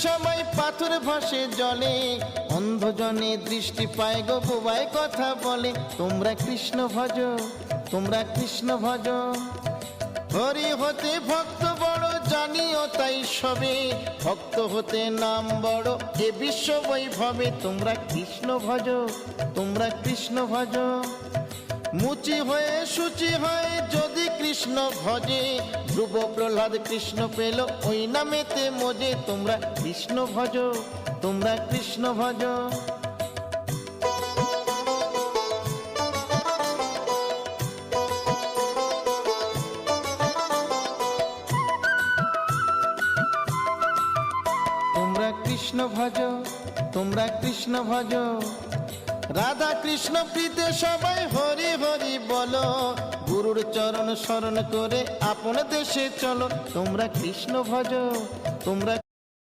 সবাই পাথর ভাসে জলে, অন্ধজনে দৃষ্টি পায় গো বোবায় কথা বলে। তোমরা কৃষ্ণ ভজ, তোমরা কৃষ্ণ ভজ। হরি হতে ভক্ত বড় জানিও তাই সবে, ভক্ত হতে নাম বড় এ বিশ্ব বৈভবে। তোমরা কৃষ্ণ ভজ, তোমরা কৃষ্ণ ভজ। মুচি হয়ে সূচি হয় যদি কৃষ্ণ ভজে, ধ্রুব প্রহ্লাদ কৃষ্ণ পেল ওই নামেতে মজে। তোমরা কৃষ্ণ ভজ, তোমরা কৃষ্ণ ভজ। তোমরা কৃষ্ণ ভজ, তোমরা কৃষ্ণ ভজ। রাধা কৃষ্ণ প্রীতে সবাই হরি হরি বলো, গুরুর চরণ শরণ করে আপন দেশে চলো। তোমরা কৃষ্ণ ভজ, তোমরা